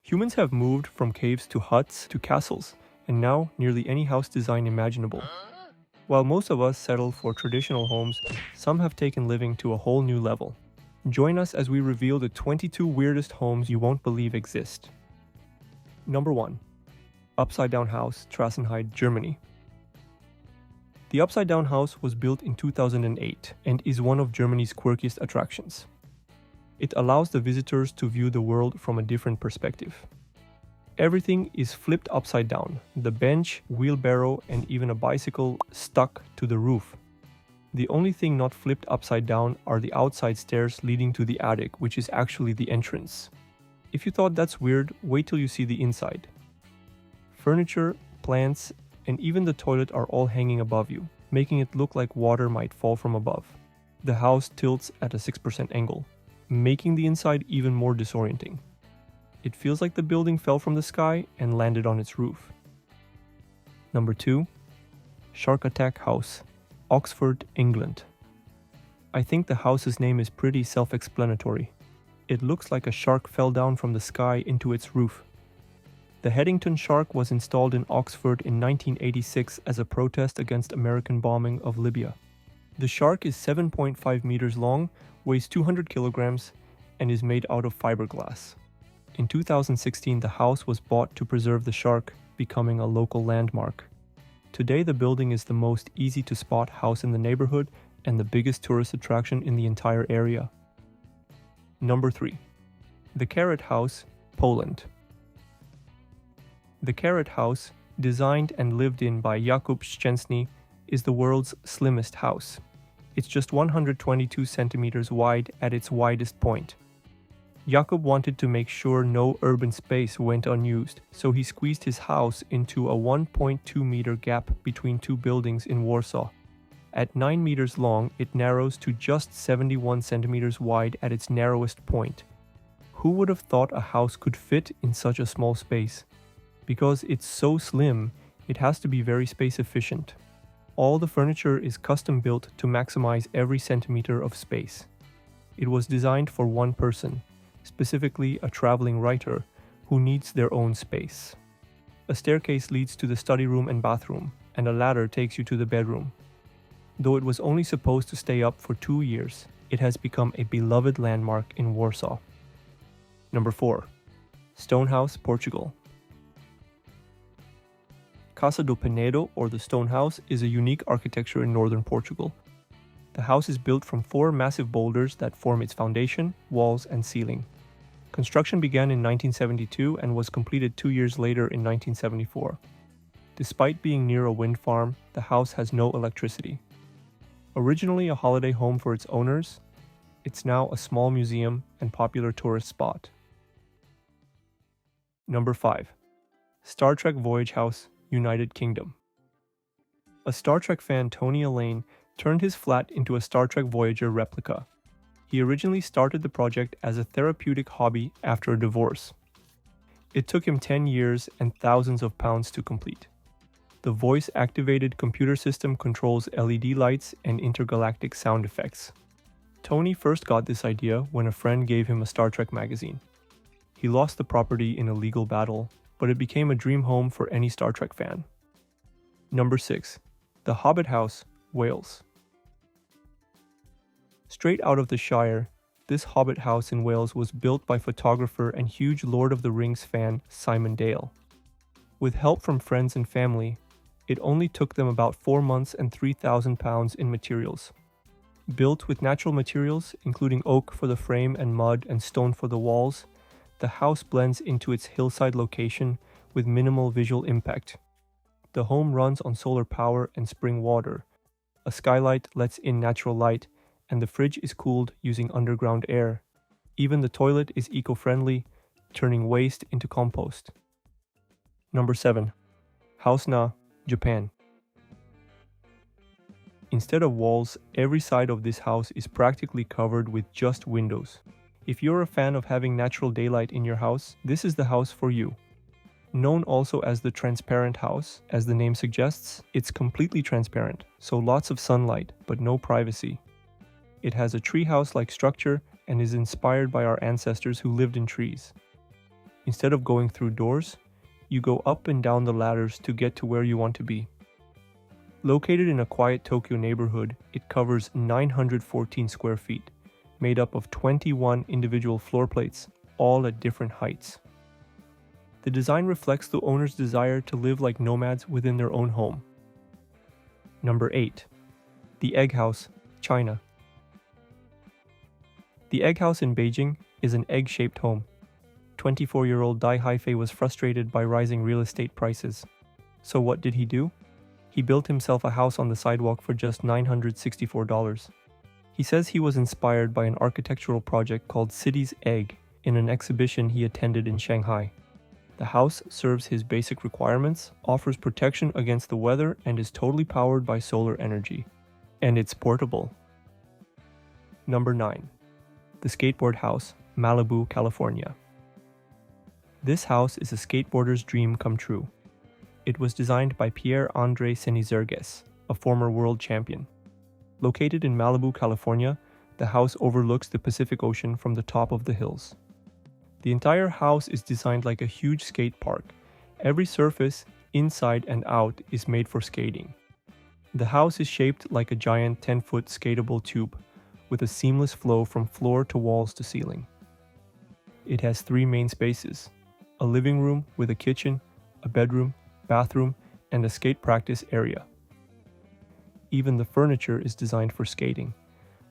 Humans have moved from caves to huts to castles, and now nearly any house design imaginable. While most of us settle for traditional homes, some have taken living to a whole new level. Join us as we reveal the 22 weirdest homes you won't believe exist. Number 1. Upside Down House, Trassenheide, Germany. The Upside Down House was built in 2008 and is one of Germany's quirkiest attractions. It allows the visitors to view the world from a different perspective. Everything is flipped upside down, the bench, wheelbarrow, and even a bicycle stuck to the roof. The only thing not flipped upside down are the outside stairs leading to the attic, which is actually the entrance. If you thought that's weird, wait till you see the inside. Furniture, plants, and even the toilet are all hanging above you, making it look like water might fall from above. The house tilts at a 6% angle, making the inside even more disorienting. It feels like the building fell from the sky and landed on its roof. Number 2. Shark Attack House, Oxford, England. I think the house's name is pretty self-explanatory. It looks like a shark fell down from the sky into its roof. The Headington shark was installed in Oxford in 1986 as a protest against American bombing of Libya. The shark is 7.5 meters long, weighs 200 kilograms, and is made out of fiberglass. In 2016, the house was bought to preserve the shark, becoming a local landmark. Today, the building is the most easy-to-spot house in the neighborhood and the biggest tourist attraction in the entire area. Number 3. The Keret House, Poland. The Keret House, designed and lived in by Jakub Szczęsny, is the world's slimmest house. It's just 122 centimeters wide at its widest point. Jakub wanted to make sure no urban space went unused, so he squeezed his house into a 1.2 meter gap between two buildings in Warsaw. At 9 meters long, it narrows to just 71 centimeters wide at its narrowest point. Who would have thought a house could fit in such a small space? Because it's so slim, it has to be very space efficient. All the furniture is custom built to maximize every centimeter of space. It was designed for one person, specifically a traveling writer who needs their own space. A staircase leads to the study room and bathroom, and a ladder takes you to the bedroom. Though it was only supposed to stay up for 2 years, it has become a beloved landmark in Warsaw. Number 4. Stone House, Portugal. Casa do Penedo, or the Stone House, is a unique architecture in northern Portugal. The house is built from 4 massive boulders that form its foundation, walls, and ceiling. Construction began in 1972 and was completed 2 years later in 1974. Despite being near a wind farm, the house has no electricity. Originally a holiday home for its owners, it's now a small museum and popular tourist spot. Number 5. Star Trek Voyage House, United Kingdom. A Star Trek fan, Tony Allain, turned his flat into a Star Trek Voyager replica. He originally started the project as a therapeutic hobby after a divorce. It took him 10 years and thousands of pounds to complete. The voice-activated computer system controls LED lights and intergalactic sound effects. Tony first got this idea when a friend gave him a Star Trek magazine. He lost the property in a legal battle, but it became a dream home for any Star Trek fan. Number 6. The Hobbit House, Wales. Straight out of the Shire, this Hobbit house in Wales was built by photographer and huge Lord of the Rings fan Simon Dale. With help from friends and family, it only took them about 4 months and £3,000 in materials. Built with natural materials, including oak for the frame and mud and stone for the walls, the house blends into its hillside location with minimal visual impact. The home runs on solar power and spring water. A skylight lets in natural light, and the fridge is cooled using underground air. Even the toilet is eco-friendly, turning waste into compost. Number 7. House Na, Japan. Instead of walls, every side of this house is practically covered with just windows. If you're a fan of having natural daylight in your house, this is the house for you. Known also as the transparent house, as the name suggests, it's completely transparent, so lots of sunlight, but no privacy. It has a treehouse-like structure and is inspired by our ancestors who lived in trees. Instead of going through doors, you go up and down the ladders to get to where you want to be. Located in a quiet Tokyo neighborhood, it covers 914 square feet, made up of 21 individual floor plates, all at different heights. The design reflects the owner's desire to live like nomads within their own home. Number 8. The Egg House, China. The Egg House in Beijing is an egg-shaped home. 24-year-old Dai Haifei was frustrated by rising real estate prices. So what did he do? He built himself a house on the sidewalk for just $964. He says he was inspired by an architectural project called City's Egg in an exhibition he attended in Shanghai. The house serves his basic requirements, offers protection against the weather, and is totally powered by solar energy. And it's portable. Number 9. The Skateboard House, Malibu, California. This house is a skateboarder's dream come true. It was designed by Pierre-André Senizerges, a former world champion. Located in Malibu, California, the house overlooks the Pacific Ocean from the top of the hills. The entire house is designed like a huge skate park. Every surface, inside and out, is made for skating. The house is shaped like a giant 10-foot skatable tube, with a seamless flow from floor to walls to ceiling. It has 3 main spaces: a living room with a kitchen, a bedroom, bathroom, and a skate practice area. Even the furniture is designed for skating,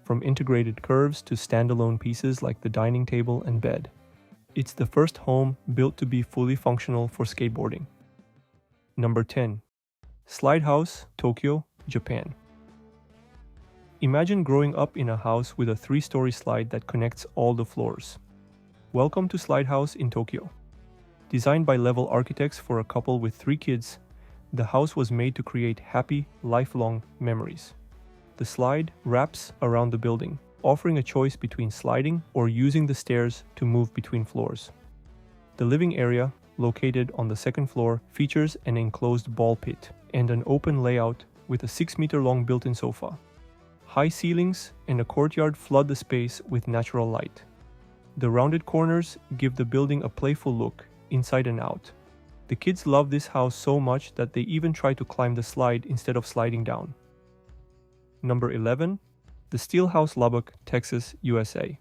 from integrated curves to standalone pieces like the dining table and bed. It's the first home built to be fully functional for skateboarding. Number 10. Slide House, Tokyo, Japan. Imagine growing up in a house with a 3-story slide that connects all the floors. Welcome to Slide House in Tokyo. Designed by Level architects for a couple with 3 kids, the house was made to create happy, lifelong memories. The slide wraps around the building, offering a choice between sliding or using the stairs to move between floors. The living area, located on the 2nd floor, features an enclosed ball pit and an open layout with a 6-meter-long built-in sofa. High ceilings and a courtyard flood the space with natural light. The rounded corners give the building a playful look, inside and out. The kids love this house so much that they even try to climb the slide instead of sliding down. Number 11. The Steel House, Lubbock, Texas, USA.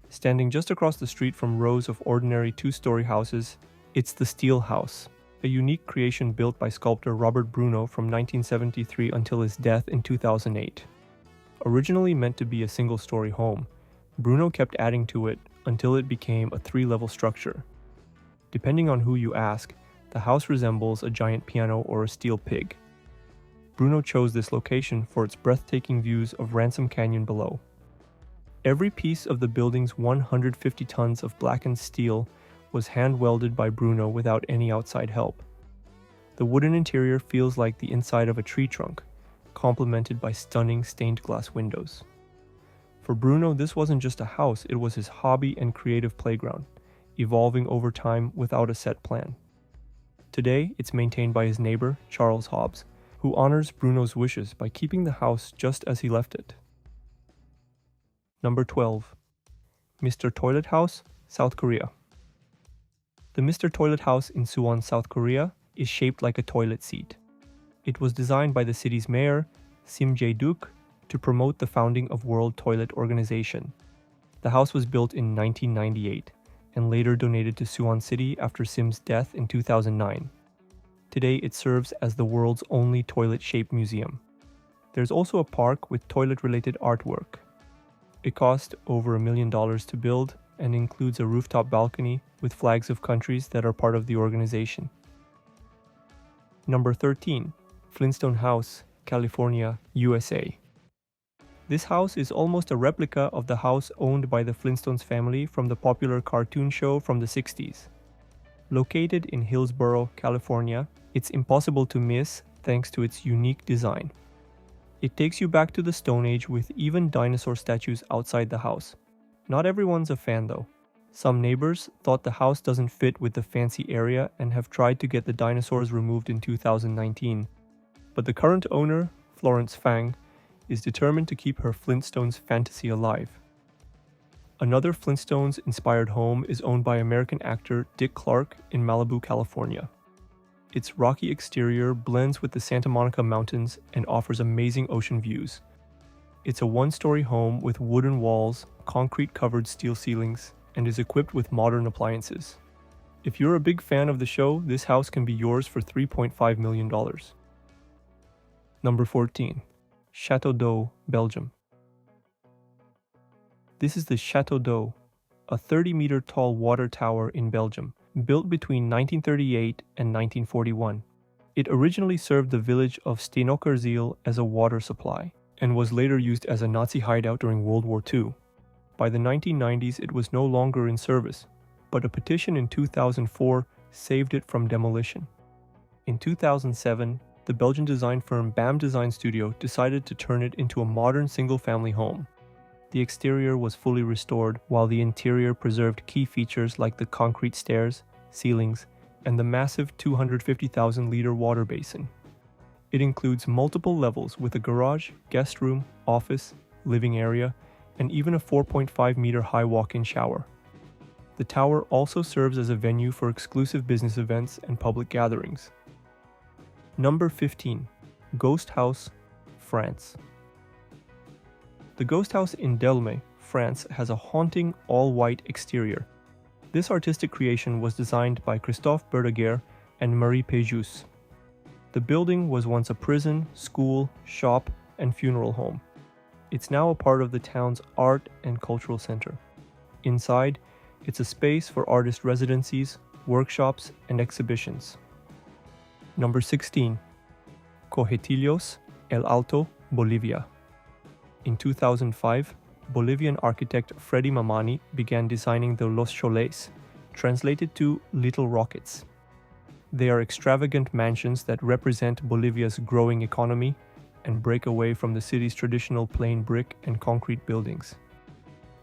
Standing just across the street from rows of ordinary 2-story houses, it's the Steel House, a unique creation built by sculptor Robert Bruno from 1973 until his death in 2008. Originally meant to be a single-story home, Bruno kept adding to it until it became a 3-level structure. Depending on who you ask, the house resembles a giant piano or a steel pig. Bruno chose this location for its breathtaking views of Ransom Canyon below. Every piece of the building's 150 tons of blackened steel was hand-welded by Bruno without any outside help. The wooden interior feels like the inside of a tree trunk, complemented by stunning stained glass windows. For Bruno, this wasn't just a house, it was his hobby and creative playground, evolving over time without a set plan. Today, it's maintained by his neighbor, Charles Hobbs, who honors Bruno's wishes by keeping the house just as he left it. Number 12. Mr. Toilet House, South Korea. The Mr. Toilet House in Suwon, South Korea is shaped like a toilet seat. It was designed by the city's mayor, Sim Jae-duk, to promote the founding of World Toilet Organization. The house was built in 1998 and later donated to Suwon City after Sim's death in 2009. Today it serves as the world's only toilet-shaped museum. There's also a park with toilet-related artwork. It cost over $1 million to build and includes a rooftop balcony with flags of countries that are part of the organization. Number 13. Flintstone House, California, USA. This house is almost a replica of the house owned by the Flintstones family from the popular cartoon show from the 60s. Located in Hillsborough, California, it's impossible to miss thanks to its unique design. It takes you back to the Stone Age with even dinosaur statues outside the house. Not everyone's a fan though. Some neighbors thought the house doesn't fit with the fancy area and have tried to get the dinosaurs removed in 2019. But the current owner, Florence Fang, is determined to keep her Flintstones fantasy alive. Another Flintstones-inspired home is owned by American actor Dick Clark in Malibu, California. Its rocky exterior blends with the Santa Monica Mountains and offers amazing ocean views. It's a one-story home with wooden walls, concrete-covered steel ceilings, and is equipped with modern appliances. If you're a big fan of the show, this house can be yours for $3.5 million. Number 14. Chateau d'Eau, Belgium. This is the Chateau d'Eau, a 30-meter tall water tower in Belgium, built between 1938 and 1941. It originally served the village of Steenokkerzeel as a water supply, and was later used as a Nazi hideout during World War II. By the 1990s, it was no longer in service, but a petition in 2004 saved it from demolition. In 2007, the Belgian design firm BAM Design Studio decided to turn it into a modern single-family home. The exterior was fully restored, while the interior preserved key features like the concrete stairs, ceilings, and the massive 250,000-liter water basin. It includes multiple levels with a garage, guest room, office, living area, and even a 4.5-meter high walk-in shower. The tower also serves as a venue for exclusive business events and public gatherings. Number 15. Ghost House, France. The Ghost House in Delme, France has a haunting all-white exterior. This artistic creation was designed by Christophe Berdaguer and Marie Péjus. The building was once a prison, school, shop, and funeral home. It's now a part of the town's art and cultural center. Inside, it's a space for artist residencies, workshops, and exhibitions. Number 16. Cohetillos, El Alto, Bolivia. In 2005, Bolivian architect Freddy Mamani began designing the Los Cholets, translated to Little Rockets. They are extravagant mansions that represent Bolivia's growing economy and break away from the city's traditional plain brick and concrete buildings.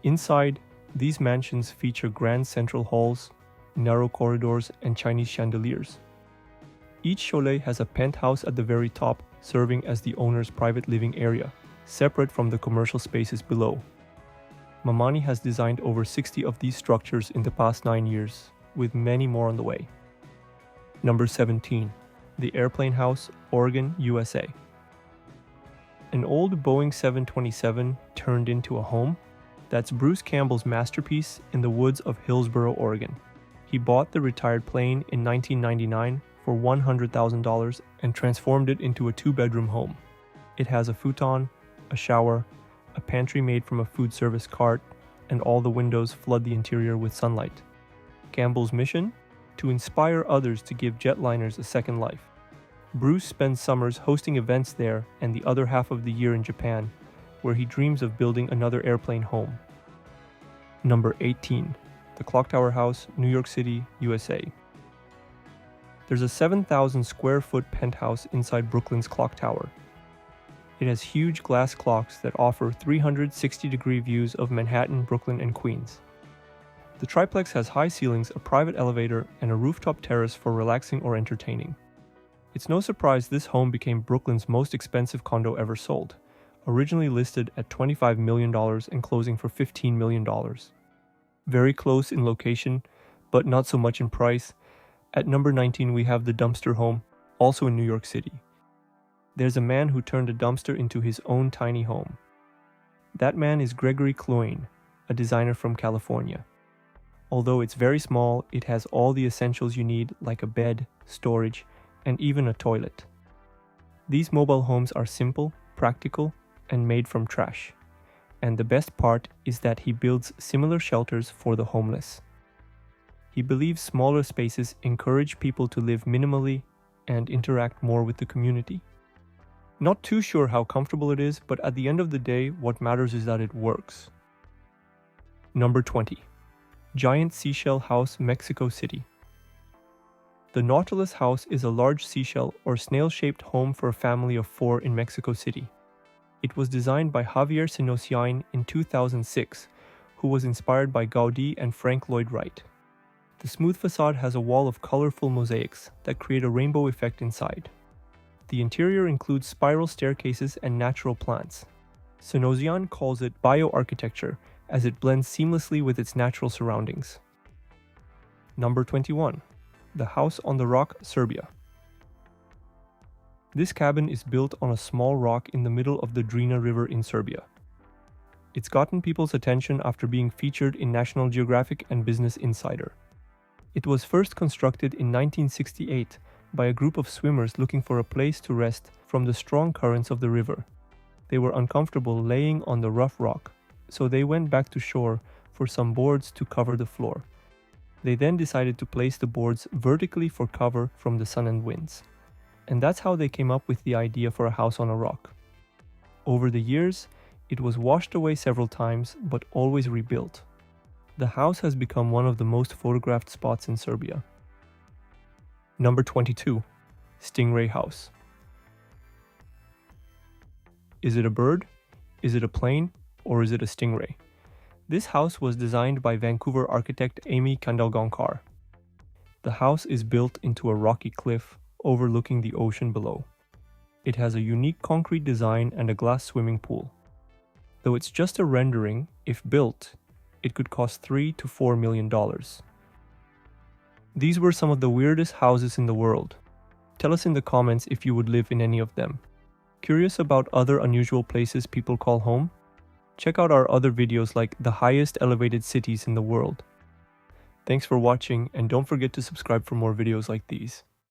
Inside, these mansions feature grand central halls, narrow corridors, and Chinese chandeliers. Each chalet has a penthouse at the very top, serving as the owner's private living area, separate from the commercial spaces below. Mamani has designed over 60 of these structures in the past 9 years, with many more on the way. Number 17. The Airplane House, Oregon, USA. An old Boeing 727 turned into a home? That's Bruce Campbell's masterpiece in the woods of Hillsboro, Oregon. He bought the retired plane in 1999 for $100,000 and transformed it into a 2-bedroom home. It has a futon, a shower, a pantry made from a food service cart, and all the windows flood the interior with sunlight. Campbell's mission? To inspire others to give jetliners a second life. Bruce spends summers hosting events there and the other half of the year in Japan, where he dreams of building another airplane home. Number 18. The Clocktower House, New York City, USA. There's a 7,000 square foot penthouse inside Brooklyn's Clock Tower. It has huge glass clocks that offer 360-degree views of Manhattan, Brooklyn, and Queens. The triplex has high ceilings, a private elevator, and a rooftop terrace for relaxing or entertaining. It's no surprise this home became Brooklyn's most expensive condo ever sold, originally listed at $25 million and closing for $15 million. Very close in location, but not so much in price. At number 19 we have the Dumpster Home, also in New York City. There's a man who turned a dumpster into his own tiny home. That man is Gregory Cloyne, a designer from California. Although it's very small, it has all the essentials you need, like a bed, storage, and even a toilet. These mobile homes are simple, practical, and made from trash. And the best part is that he builds similar shelters for the homeless. He believes smaller spaces encourage people to live minimally and interact more with the community. Not too sure how comfortable it is, but at the end of the day, what matters is that it works. Number 20. Giant Seashell House, Mexico City. The Nautilus House is a large seashell or snail-shaped home for a family of 4 in Mexico City. It was designed by Javier Senosiain in 2006, who was inspired by Gaudí and Frank Lloyd Wright. The smooth facade has a wall of colorful mosaics that create a rainbow effect inside. The interior includes spiral staircases and natural plants. Senosiain calls it bioarchitecture as it blends seamlessly with its natural surroundings. Number 21. The House on the Rock, Serbia. This cabin is built on a small rock in the middle of the Drina River in Serbia. It's gotten people's attention after being featured in National Geographic and Business Insider. It was first constructed in 1968 by a group of swimmers looking for a place to rest from the strong currents of the river. They were uncomfortable laying on the rough rock, so they went back to shore for some boards to cover the floor. They then decided to place the boards vertically for cover from the sun and winds. And that's how they came up with the idea for a house on a rock. Over the years, it was washed away several times, but always rebuilt. The house has become one of the most photographed spots in Serbia. Number 22. Stingray House. Is it a bird? Is it a plane? Or is it a stingray? This house was designed by Vancouver architect Amy Kandalgonkar. The house is built into a rocky cliff overlooking the ocean below. It has a unique concrete design and a glass swimming pool. Though it's just a rendering, if built, it could cost $3 to $4 million. These were some of the weirdest houses in the world. Tell us in the comments if you would live in any of them. Curious about other unusual places people call home? Check out our other videos like the highest elevated cities in the world. Thanks for watching, and don't forget to subscribe for more videos like these.